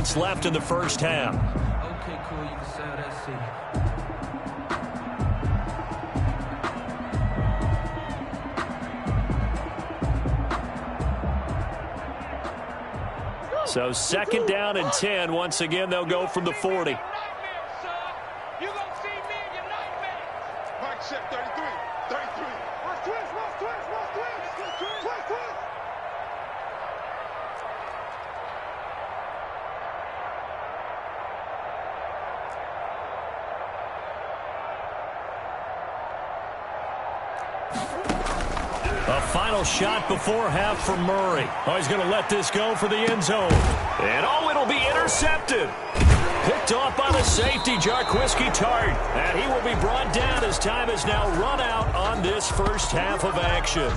seconds left in the first half. Okay, cool. You can sell that seat. So second down and 10. Once again, they'll go from the 40. A final shot before half from Murray. Oh, he's going to let this go for the end zone. And it'll be intercepted. Picked off by the safety, Jarquiski Tart. And he will be brought down as time has now run out on this first half of action.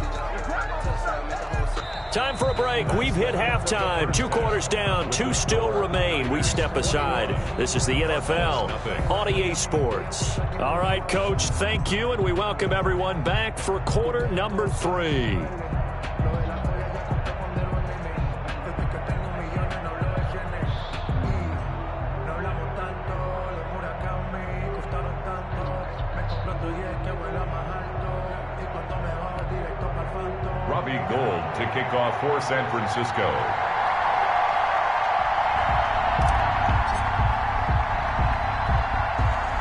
Time for a break. We've hit halftime. 2 quarters down. 2 still remain. We step aside. This is the NFL on EA Sports. All right, Coach, thank you, and we welcome everyone back for quarter number 3. Gold to kick off for San Francisco.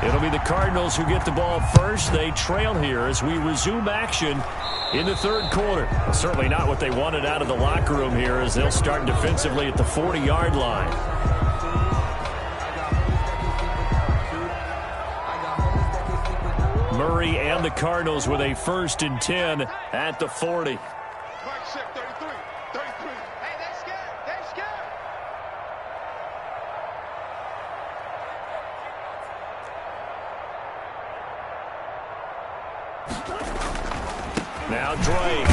It'll be the Cardinals who get the ball first. They trail here as we resume action in the third quarter. Well, certainly not what they wanted out of the locker room here as they'll start defensively at the 40-yard line. Murray and the Cardinals with a 1st and 10 at the 40. Now Drake.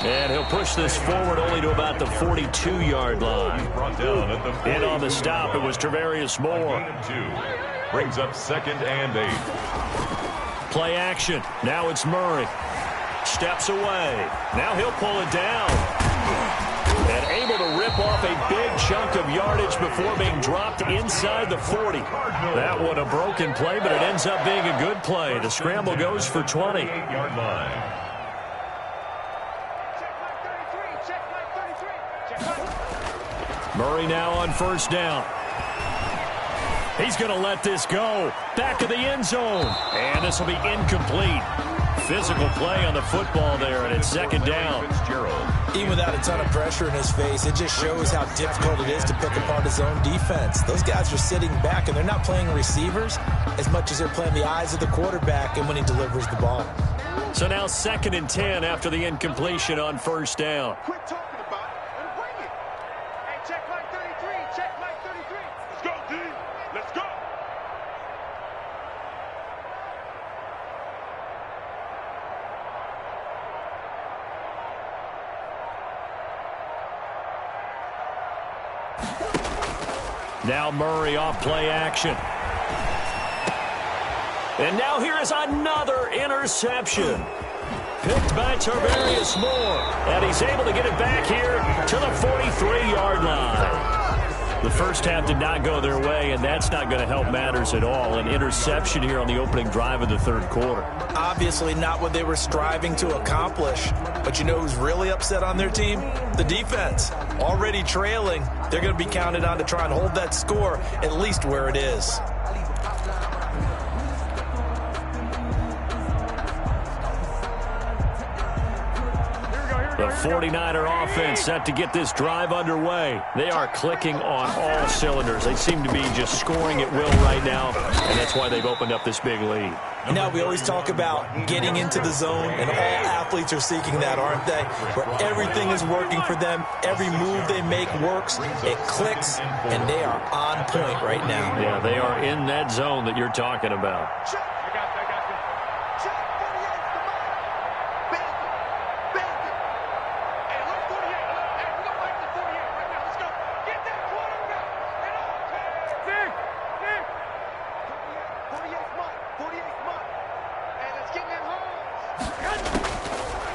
And he'll push this forward only to about the 42-yard line. And on the stop, it was Travarius Moore. Brings up 2nd and 8. Play action. Now it's Murray. Steps away. Now he'll pull it down. And able to rip off a big chunk of yardage before being dropped inside the 40. That one a broken play, but it ends up being a good play. The scramble goes for 20. Yard line. Murray now on 1st down. He's going to let this go. Back of the end zone. And this will be incomplete. Physical play on the football there, and it's 2nd down. Even without a ton of pressure in his face, it just shows how difficult it is to pick apart his own defense. Those guys are sitting back, and they're not playing receivers as much as they're playing the eyes of the quarterback and when he delivers the ball. So now 2nd and 10 after the incompletion on 1st down. Quit talking about it and bring it. Hey, check line 33. Check line 33. Let's go, D. Let's go. Now Murray off play action. And now here is another interception. Picked by Travarius Moore. And he's able to get it back here to the 43-yard line. The first half did not go their way, and that's not going to help matters at all. An interception here on the opening drive of the third quarter. Obviously not what they were striving to accomplish. But you know who's really upset on their team? The defense. Already trailing. They're going to be counted on to try and hold that score at least where it is. The 49er offense set to get this drive underway. They are clicking on all cylinders. They seem to be just scoring at will right now, and that's why they've opened up this big lead. And now we always talk about getting into the zone, and all athletes are seeking that, aren't they? Where everything is working for them, every move they make works, it clicks, and they are on point right now. Yeah, they are in that zone that you're talking about.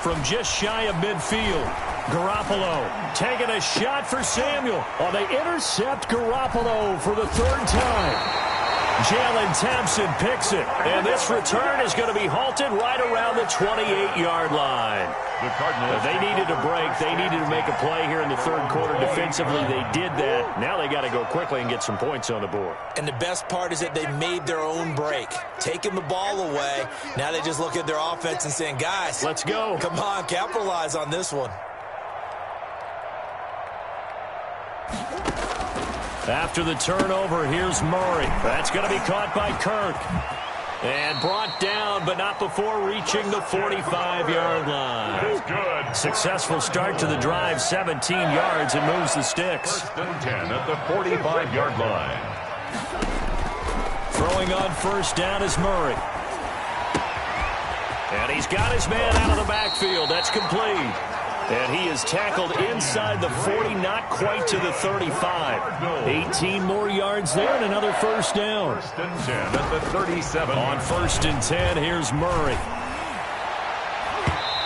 From just shy of midfield, Garoppolo taking a shot for Samuel. Oh, they intercept Garoppolo for the third time. Jalen Thompson picks it, and this return is going to be halted right around the 28-yard line. The Cardinals. They needed a break. They needed to make a play here in the third quarter defensively. They did that. Now they got to go quickly and get some points on the board. And the best part is that they made their own break, taking the ball away. Now they just look at their offense and saying, guys, let's go. Come on, capitalize on this one. After the turnover, here's Murray. That's going to be caught by Kirk. And brought down, but not before reaching the 45-yard line. That's good. Successful start to the drive, 17 yards, and moves the sticks. First and 10 at the 45-yard line. Throwing on first down is Murray. And he's got his man out of the backfield. That's complete. And he is tackled inside the 40, not quite to the 35. 18 more yards there and another first down. First and 10 at the 37. On first and 10, here's Murray.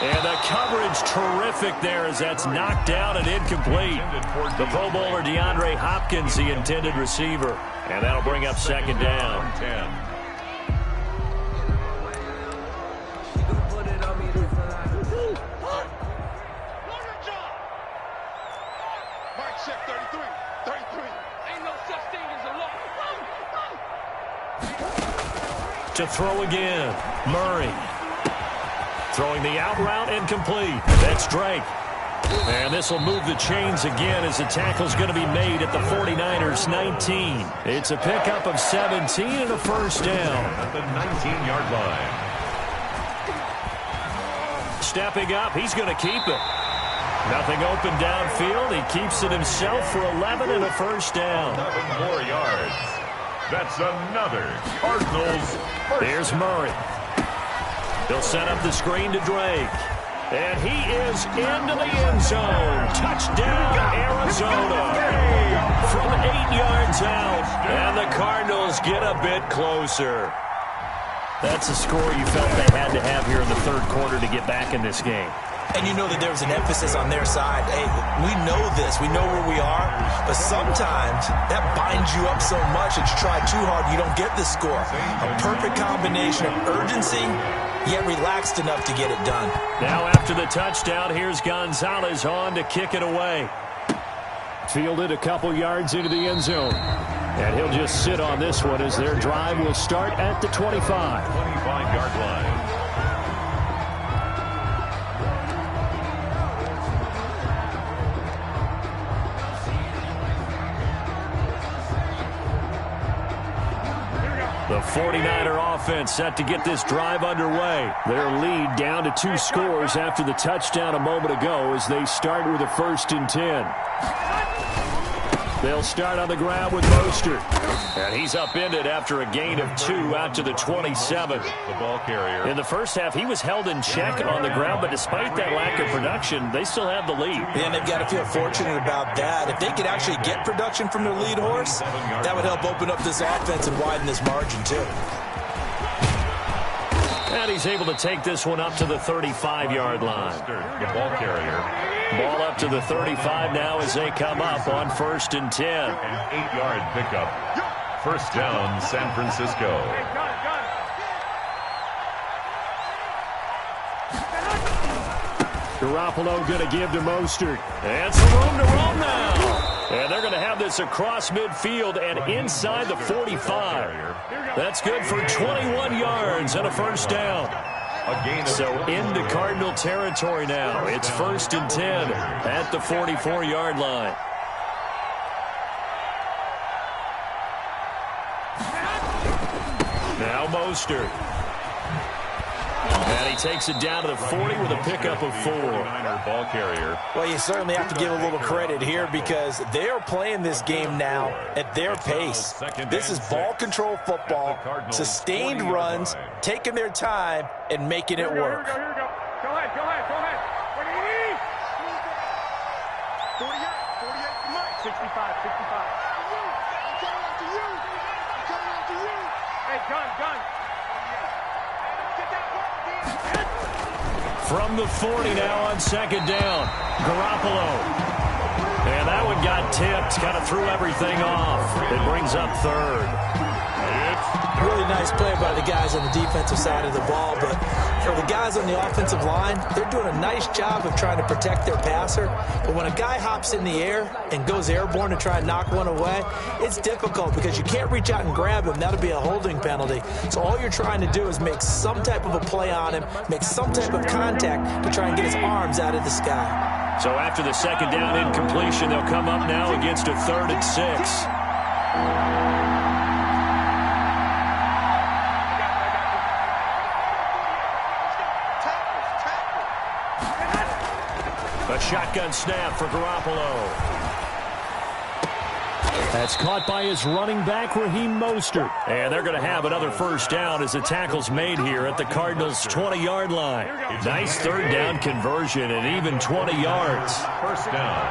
And the coverage terrific there as that's knocked down and incomplete. The Pro Bowler DeAndre Hopkins, the intended receiver. And that'll bring up second down. 10. To throw again, Murray. Throwing the out route incomplete. That's Drake. And this will move the chains again as the tackle's going to be made at the 49ers 19. It's a pickup of 17 and a first down. At the 19-yard line. Stepping up, he's going to keep it. Nothing open downfield. He keeps it himself for 11 and a first down. 11 more yards. That's another Cardinals first. Here's Murray. He'll set up the screen to Drake. And he is into the end zone. Touchdown, Arizona. From 8 yards out. And the Cardinals get a bit closer. That's a score you felt they had to have here in the third quarter to get back in this game. And you know that there was an emphasis on their side. Hey, we know this. We know where we are. But sometimes that binds you up so much that you try too hard, you don't get the score. A perfect combination of urgency, yet relaxed enough to get it done. Now after the touchdown, here's Gonzalez on to kick it away. Fielded a couple yards into the end zone. And he'll just sit on this one as their drive will start at the 25. 25-yard line. The 49er offense set to get this drive underway. Their lead down to 2 scores after the touchdown a moment ago as they start with a first and 10. They'll start on the ground with Mostert. And he's upended after a gain of 2 out to the 27. The ball carrier. In the first half, he was held in check on the ground, but despite that lack of production, they still have the lead. And they've got to feel fortunate about that. If they could actually get production from their lead horse, that would help open up this offense and widen this margin, too. And he's able to take this one up to the 35-yard line. The ball carrier. Ball up to the 35 now as they come up on first and 10. An 8-yard pickup. First down, San Francisco. Garoppolo going to give to Mostert. And some room to roam now. And they're going to have this across midfield and inside the 45. That's good for 21 yards and a first down. So into Cardinal territory now. It's first and 10 at the 44-yard line. Now Mostert. And he takes it down to the 40 with a pickup of 4. Ball carrier. Well, you certainly have to give a little credit here because they are playing this game now at their pace. This is ball control football, sustained runs, taking their time, and making it work. Here we go. Go ahead. 48, come on. 65. I'm coming after you. Hey, gun. From the 40 now on second down. Garoppolo. And that one got tipped. Kind of threw everything off. It brings up third. Really nice play by the guys on the defensive side of the ball, but for the guys on the offensive line, they're doing a nice job of trying to protect their passer. But when a guy hops in the air and goes airborne to try and knock one away, it's difficult because you can't reach out and grab him. That'll be a holding penalty. So all you're trying to do is make some type of a play on him, make some type of contact to try and get his arms out of the sky. So after the second down incompletion, they'll come up now against a 3rd and 6. A shotgun snap for Garoppolo. That's caught by his running back, Raheem Mostert. And they're going to have another first down as the tackle's made here at the Cardinals' 20-yard line. Nice 3rd down conversion and even 20 yards. First down.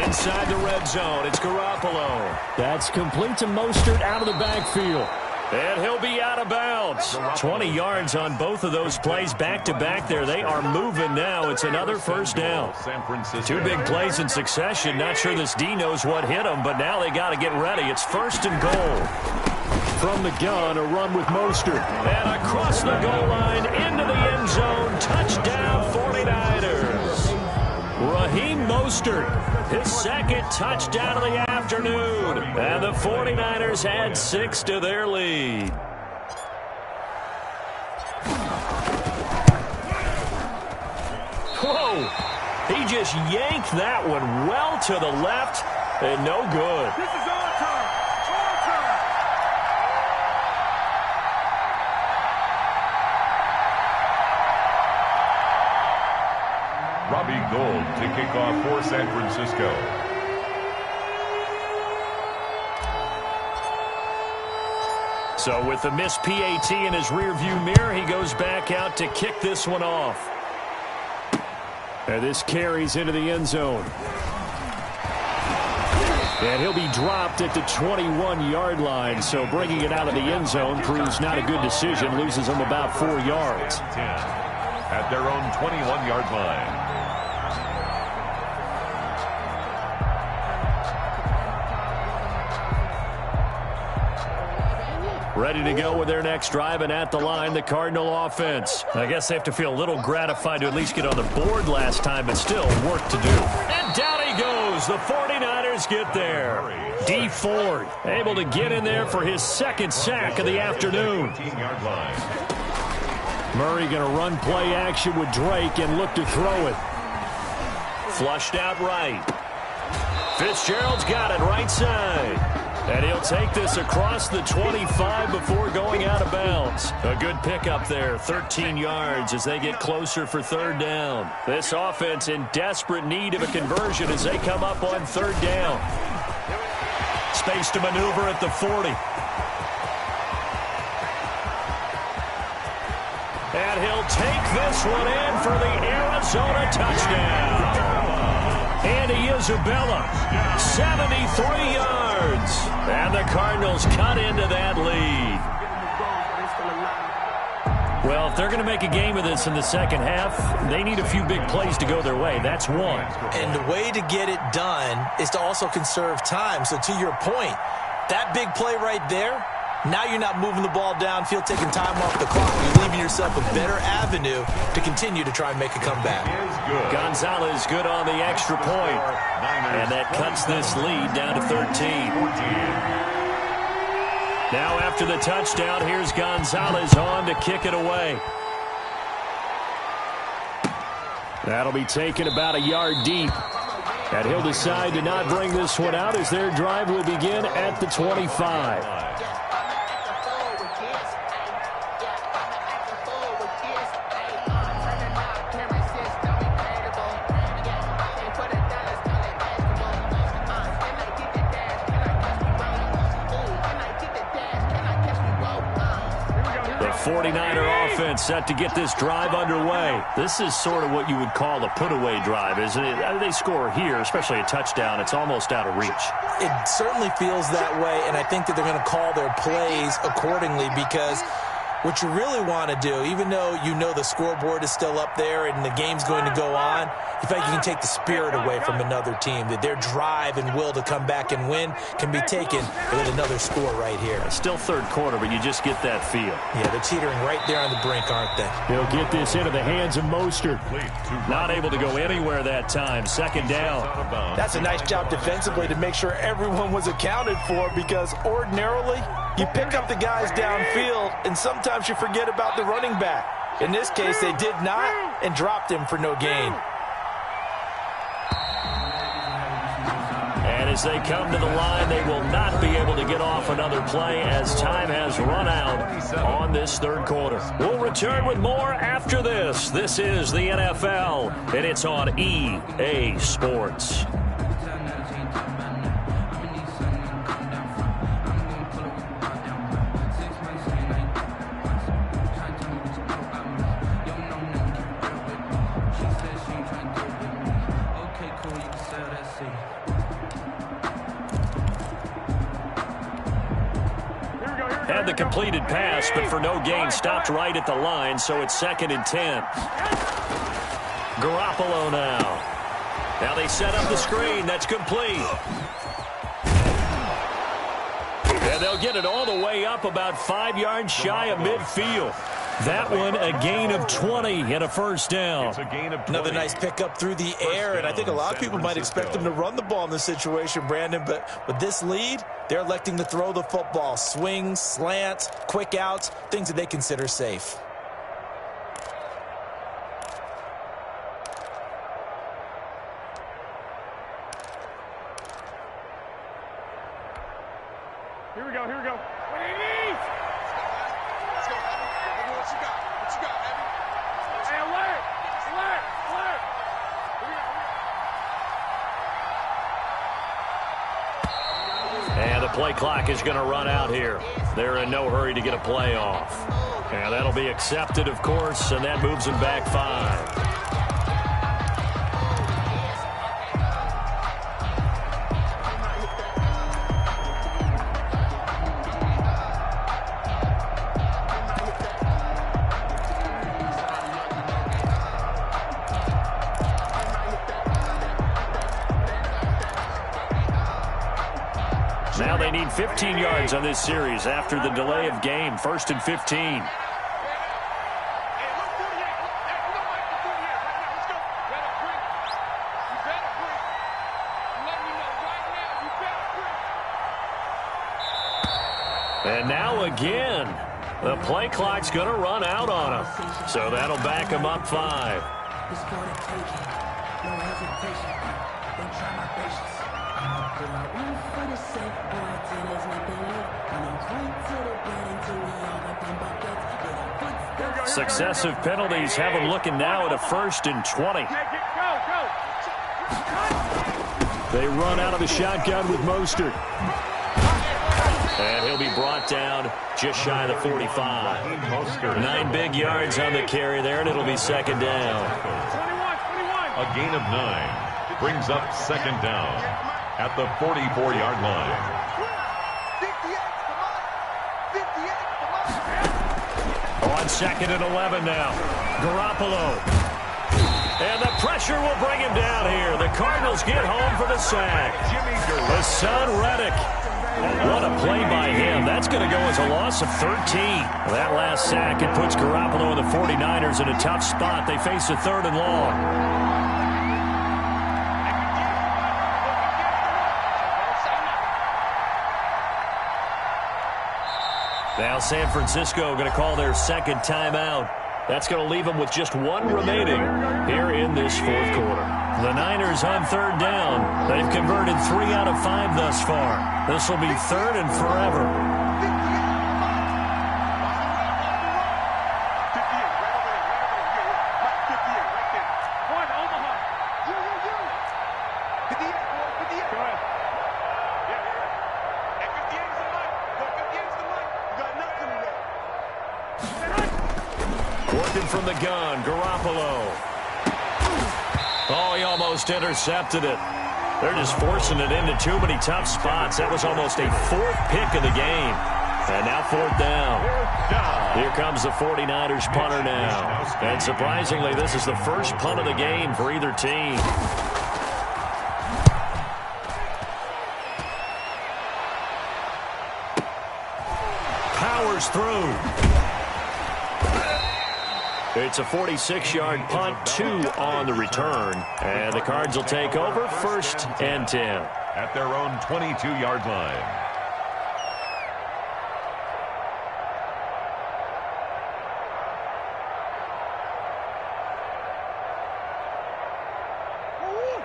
Inside the red zone, it's Garoppolo. That's complete to Mostert out of the backfield. And he'll be out of bounds. 20 yards on both of those plays back-to-back there. They are moving now. It's another first down. 2 big plays in succession. Not sure this D knows what hit him, but now they got to get ready. It's 1st and goal. From the gun, a run with Mostert. And across the goal line, into the end zone. Touchdown, 49ers. Raheem Mostert, his 2nd touchdown of the afternoon. And the 49ers add 6 to their lead. Whoa! He just yanked that one well to the left and no good. This is our turn. Our turn. Robbie Gould to kick off for San Francisco. So with the missed PAT in his rearview mirror, he goes back out to kick this one off. And this carries into the end zone. And he'll be dropped at the 21-yard line. So bringing it out of the end zone proves not a good decision. Loses him about 4 yards. 10 at their own 21-yard line. Ready to go with their next drive, and at the line, the Cardinal offense. I guess they have to feel a little gratified to at least get on the board last time, but still work to do. And down he goes. The 49ers get there. D. Ford able to get in there for his 2nd sack of the afternoon. 15-yard line. Murray going to run play action with Drake and look to throw it. Flushed out right. Fitzgerald's got it right side. And he'll take this across the 25 before going out of bounds. A good pickup there, 13 yards as they get closer for 3rd down. This offense in desperate need of a conversion as they come up on 3rd down. Space to maneuver at the 40. And he'll take this one in for the Arizona touchdown. Andy Isabella, 73 yards. And the Cardinals cut into that lead. Well, if they're going to make a game of this in the second half, they need a few big plays to go their way. That's one. And the way to get it done is to also conserve time. So to your point, that big play right there, now you're not moving the ball downfield, taking time off the clock. You're leaving yourself a better avenue to continue to try and make a comeback. Gonzalez good on the extra point. And that cuts this lead down to 13. Now after the touchdown, here's Gonzalez on to kick it away. That'll be taken about a yard deep. And he'll decide to not bring this one out as their drive will begin at the 25. The 49er offense set to get this drive underway. This is sort of what you would call a put-away drive, isn't it? They score here, especially a touchdown. It's almost out of reach. It certainly feels that way, and I think that they're going to call their plays accordingly because What you really want to do, even though you know the scoreboard is still up there and the game's going to go on, you feel like you can take the spirit away from another team, that their drive and will to come back and win can be taken with another score right here. Still third quarter, but you just get that feel. Yeah, they're teetering right there on the brink, aren't they? He'll get this into the hands of Mostert. Not able to go anywhere that time. Second down. That's a nice job defensively to make sure everyone was accounted for, because ordinarily you pick up the guys downfield and sometimes you forget about the running back. In this case, they did not and dropped him for no gain. And as they come to the line, they will not be able to get off another play as time has run out on this third quarter. We'll return with more after this. This is the NFL, and it's on EA Sports. Had the completed pass, but for no gain, stopped right at the line, so it's 2nd and 10. Garoppolo now. Now they set up the screen. That's complete. And they'll get it all the way up about 5 yards shy of midfield. That one, a gain of 20 and a first down. Another nice pickup through the air, and I think a lot of people might expect them to run the ball in this situation, Brandon, but with this lead, they're electing to throw the football. Swings, slants, quick outs, things that they consider safe. Here we go, here we go. And the play clock is going to run out here. They're in no hurry to get a play off. And that'll be accepted, of course, and that moves them back 5. Now they need 15 yards on this series after the delay of game. 1st and 15. And now again, the play clock's going to run out on them. So that'll back them up 5. Successive penalties have them looking now at a 1st and 20. They run out of the shotgun with Mostert. And he'll be brought down just shy of the 45. 9 big yards on the carry there, and it'll be 2nd down. A gain of 9 brings up 2nd down at the 44-yard line. On 2nd and 11 now. Garoppolo. And the pressure will bring him down here. The Cardinals get home for the sack. Hassan Reddick. What a play by him. That's going to go as a loss of 13. That last sack, it puts Garoppolo and the 49ers in a tough spot. They face a 3rd and long. Now San Francisco going to call their 2nd timeout. That's going to leave them with just 1 remaining here in this 4th quarter. The Niners on 3rd down. They've converted 3 out of 5 thus far. This will be 3rd and forever. Working from the gun, Garoppolo. Oh, he almost intercepted it. They're just forcing it into too many tough spots. That was almost a 4th pick of the game. And now 4th down. Here comes the 49ers punter now. And surprisingly, this is the first punt of the game for either team. Powers through. It's a 46-yard punt, 2 on the return. And the Cards will take over 1st and 10. At their own 22-yard line.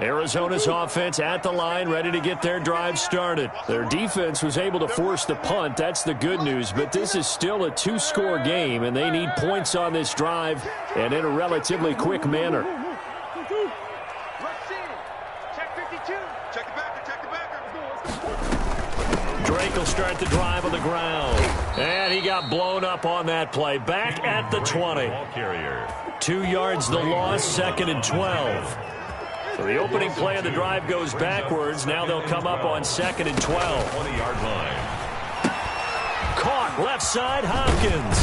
Arizona's offense at the line, ready to get their drive started. Their defense was able to force the punt. That's the good news. But this is still a 2-score game, and they need points on this drive and in a relatively quick manner. Drake will start the drive on the ground. And he got blown up on that play. Back at the 20. 2 yards the loss, 2nd and 12. So the opening play of the drive goes backwards. Now they'll come up on 2nd and 12. 20-yard line. Caught left side, Hopkins.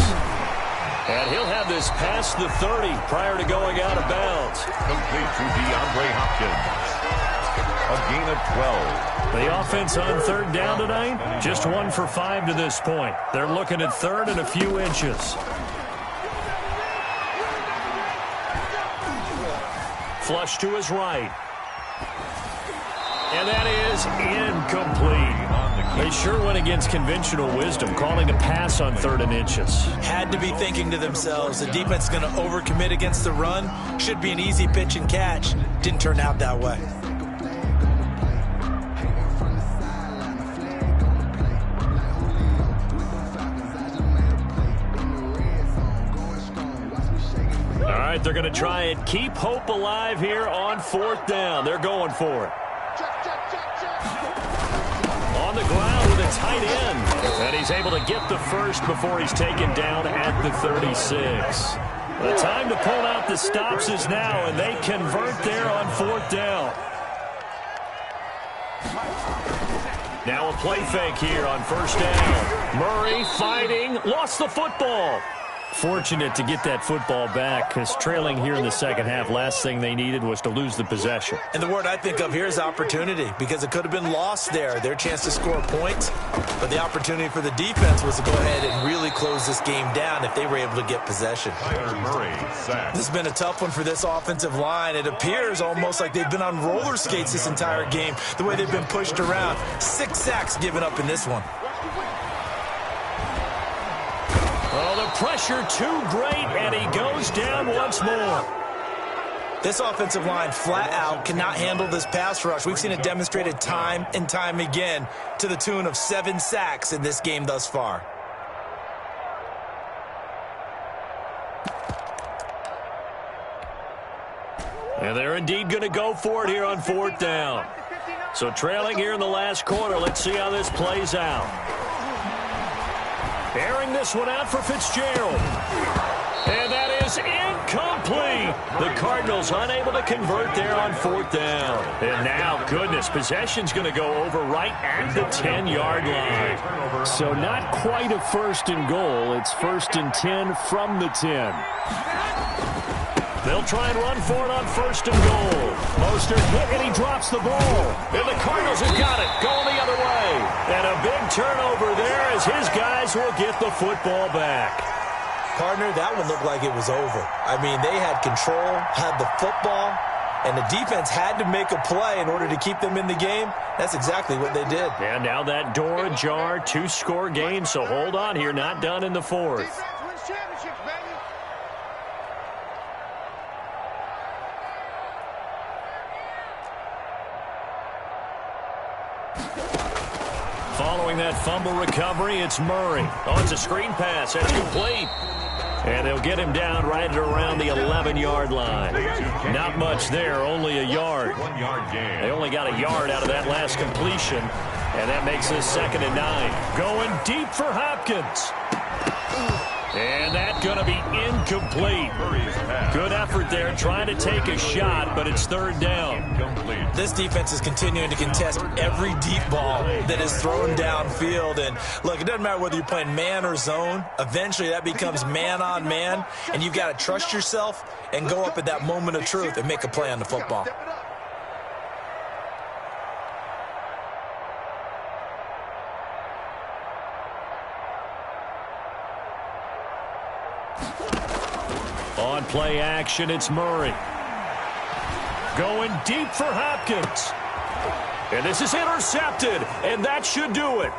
And he'll have this past the 30 prior to going out of bounds. Complete to DeAndre Hopkins. A gain of 12. The offense on 3rd down tonight, just 1 for 5 to this point. They're looking at 3rd and a few inches. Flush to his right. And that is incomplete. They sure went against conventional wisdom, calling a pass on 3rd and inches. Had to be thinking to themselves, the defense is going to overcommit against the run. Should be an easy pitch and catch. Didn't turn out that way. They're going to try and keep hope alive here on 4th down. They're going for it. On the ground with a tight end. And he's able to get the first before he's taken down at the 36. The time to pull out the stops is now, and they convert there on 4th down. Now a play fake here on 1st down. Murray fighting, lost the football. Fortunate to get that football back, because trailing here in the second half, last thing they needed was to lose the possession. And the word I think of here is opportunity, because it could have been lost there. Their chance to score points, but the opportunity for the defense was to go ahead and really close this game down if they were able to get possession. This has been a tough one for this offensive line. It appears almost like they've been on roller skates this entire game, the way they've been pushed around. 6 sacks given up in this one. Oh, the pressure too great, and he goes down once more. This offensive line flat out cannot handle this pass rush. We've seen it demonstrated time and time again to the tune of 7 sacks in this game thus far. And they're indeed going to go for it here on 4th down. So trailing here in the last quarter, let's see how this plays out. Airing this one out for Fitzgerald. And that is incomplete. The Cardinals unable to convert there on 4th down. And now, goodness, possession's going to go over right at the 10-yard line. So not quite a 1st and goal. It's 1st and 10 from the 10. They'll try and run for it on 1st and goal. Mostert hit, and he drops the ball. And the Cardinals have got it, going the other way. And a big turnover there as his guys will get the football back. Partner, that one looked like it was over. I mean, they had control, had the football, and the defense had to make a play in order to keep them in the game. That's exactly what they did. And now that door ajar, 2-score game, so hold on here, not done in the 4th. Following that fumble recovery, it's Murray. Oh, it's a screen pass. That's complete. And they'll get him down right at around the 11-yard line. Not much there, only a yard. 1 yard gain. They only got a yard out of that last completion, and that makes this 2nd and 9. Going deep for Hopkins. And that's going to be incomplete. Good effort there trying to take a shot, but it's third down. This defense is continuing to contest every deep ball that is thrown downfield. And, look, it doesn't matter whether you're playing man or zone. Eventually that becomes man on man, and you've got to trust yourself and go up at that moment of truth and make a play on the football. On play action, it's Murray. Going deep for Hopkins. And this is intercepted, and that should do it.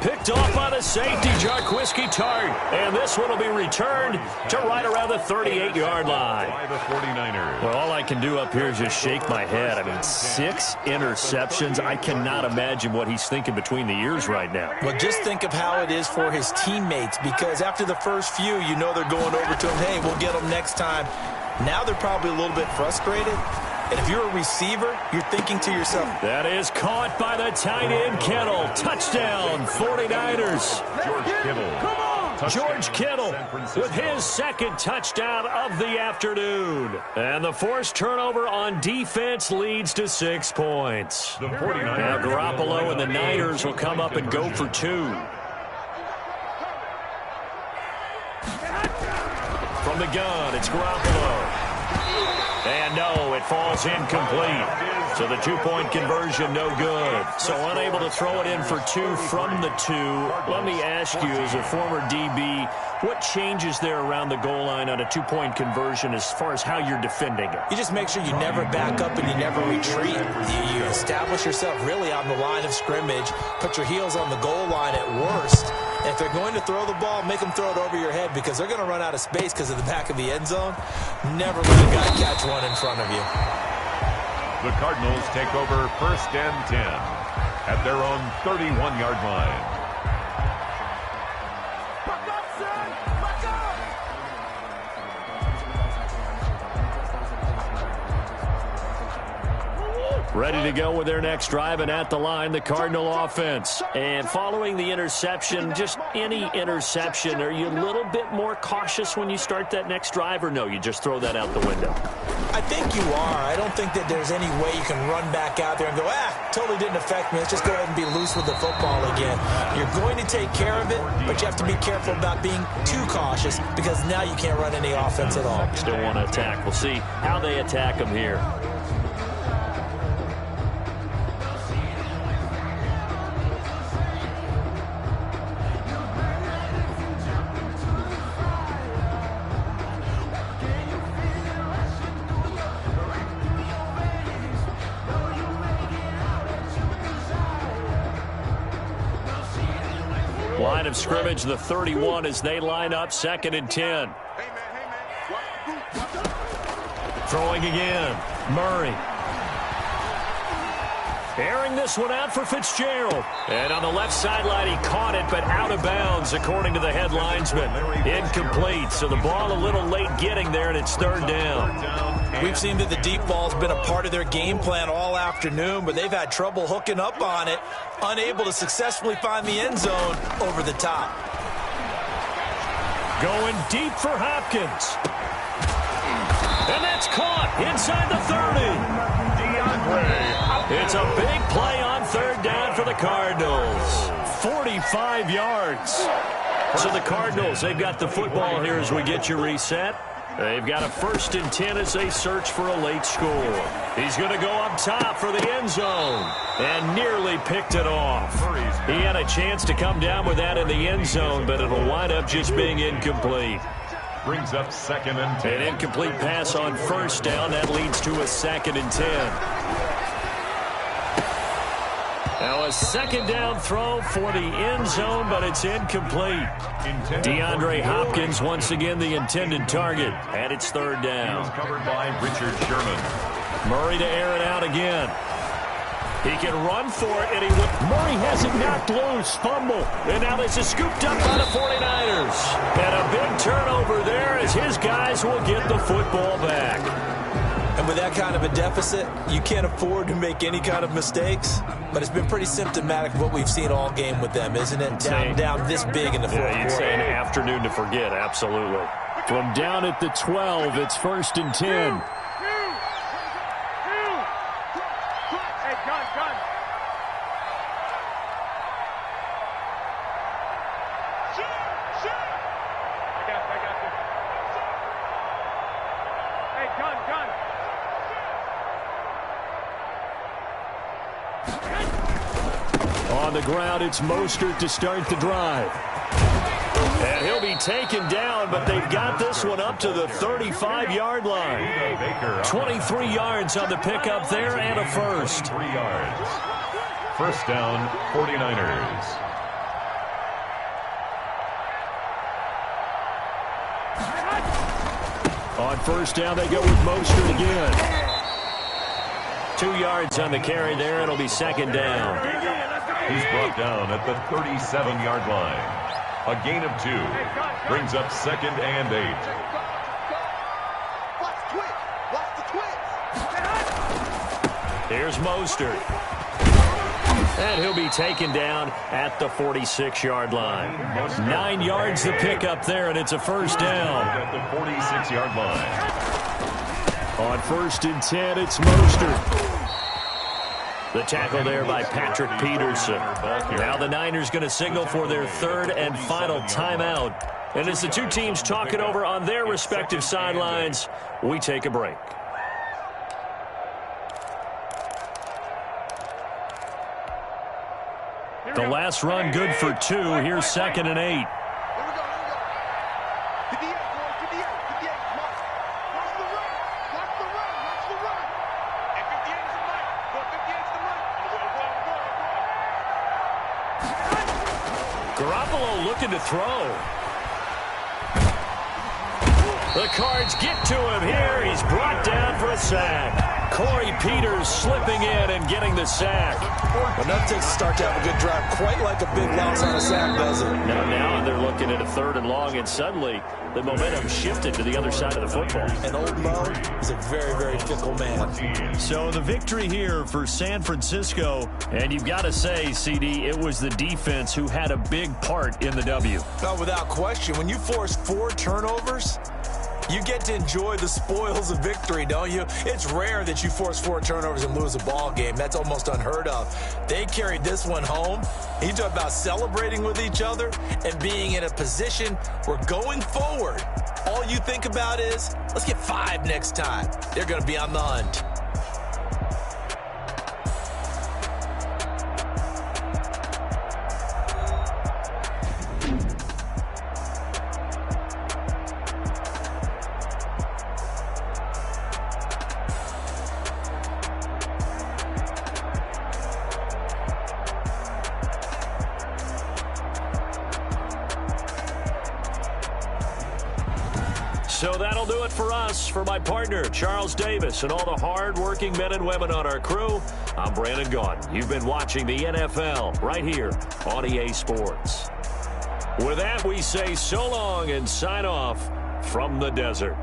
Picked off by the safety, Jarquiski Tart. And this one will be returned to right around the 38-yard line. By the 49ers. Well, all I can do up here is just shake my head. I mean, 6 interceptions. I cannot imagine what he's thinking between the ears right now. Well, just think of how it is for his teammates, because after the first few, you know they're going over to him, hey, we'll get them next time. Now they're probably a little bit frustrated. And if you're a receiver, you're thinking to yourself, that is caught by the tight end, Kittle. Touchdown, 49ers. George Kittle. George Kittle with his second touchdown of the afternoon. And the forced turnover on defense leads to 6 points. The 49ers. Now Garoppolo and the Niners will come up and go for 2. From the gun, it's Garoppolo. And no, it falls incomplete. So the 2-point conversion, no good. So unable to throw it in for 2 from the 2. Let me ask you, as a former DB, what changes there around the goal line on a 2-point conversion as far as how you're defending it? You just make sure you never back up and you never retreat. You establish yourself really on the line of scrimmage, put your heels on the goal line at worst. And if they're going to throw the ball, make them throw it over your head, because they're going to run out of space because of the back of the end zone. Never let a guy catch one in front of you. The Cardinals take over 1st and 10 at their own 31-yard line. Ready to go with their next drive, and at the line, the Cardinal offense. And following the interception, just any interception, are you a little bit more cautious when you start that next drive, or no, you just throw that out the window? I think you are. I don't think that there's any way you can run back out there and go, totally didn't affect me. Let's just go ahead and be loose with the football again. You're going to take care of it, but you have to be careful about being too cautious, because now you can't run any offense at all. Still want to attack. We'll see how they attack them here. Line of scrimmage, the 31, as they line up 2nd and 10. Throwing again, Murray. Airing this one out for Fitzgerald. And on the left sideline, he caught it, but out of bounds, according to the head linesman. Incomplete, so the ball a little late getting there, and it's 3rd down. We've seen that the deep ball's been a part of their game plan all afternoon, but they've had trouble hooking up on it, unable to successfully find the end zone over the top. Going deep for Hopkins. And that's caught inside the 30. It's a big play on 3rd down for the Cardinals. 45 yards. So the Cardinals, they've got the football here as we get you reset. They've got a 1st and 10 as they search for a late score. He's going to go up top for the end zone and nearly picked it off. He had a chance to come down with that in the end zone, but it'll wind up just being incomplete. Brings up 2nd and 10. An incomplete pass on 1st down. That leads to a 2nd and 10. Now a 2nd down throw for the end zone, but it's incomplete. DeAndre Hopkins, once again, the intended target, and it's 3rd down. He was covered by Richard Sherman. Murray to air it out again. He can run for it, and Murray has it knocked loose, fumble. And now this is scooped up by the 49ers. And a big turnover there as his guys will get the football back. And with that kind of a deficit, you can't afford to make any kind of mistakes. But it's been pretty symptomatic of what we've seen all game with them, isn't it? Down this big in the fourth quarter. You'd say an afternoon to forget, absolutely. From down at the 12, it's 1st and 10. Hey, gun. Shoot! I got this. Hey, gun. On the ground, it's Mostert to start the drive. And he'll be taken down, but they've got this one up to the 35-yard line. 23 yards on the pickup there and a first. 3 yards. First down, 49ers. On first down, they go with Mostert again. 2 yards on the carry there. It'll be second down. He's brought down at the 37-yard line. A gain of 2. Brings up 2nd and 8. Here's Mostert. And he'll be taken down at the 46-yard line. 9 yards the pickup there, and it's a first down. At the 46-yard line. On 1st and 10, it's Mostert. The tackle there by Patrick Peterson. Now the Niners going to signal for their 3rd and final timeout. And as the two teams talk it over on their respective sidelines, we take a break. The last run good for 2. Here's 2nd and 8. Garoppolo looking to throw. The Cards get to him here. He's brought down for a sack. Corey Peters slipping in and getting the sack. Well, that takes a start to have a good drive. Quite like a big loss on a sack, does it? Now they're looking at a 3rd and long, and suddenly the momentum shifted to the other side of the football. And old Mo is a very, very fickle man. So the victory here for San Francisco, and you've got to say, CD, it was the defense who had a big part in the W. No, without question. When you force 4 turnovers, you get to enjoy the spoils of victory, don't you? It's rare that you force 4 turnovers and lose a ball game. That's almost unheard of. They carried this one home. You talk about celebrating with each other and being in a position where going forward, all you think about is, let's get 5 next time. They're going to be on the hunt. So that'll do it for us. For my partner, Charles Davis, and all the hard-working men and women on our crew, I'm Brandon Gaudin. You've been watching the NFL right here on EA Sports. With that, we say so long and sign off from the desert.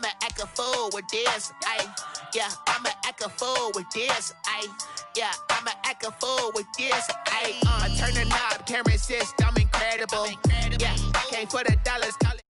I'ma act a fool with this, yeah, I'ma act a fool with this, yeah, I'ma act a fool with this, I turn the knob, camera assist, I'm incredible, yeah, came for the dollars, call it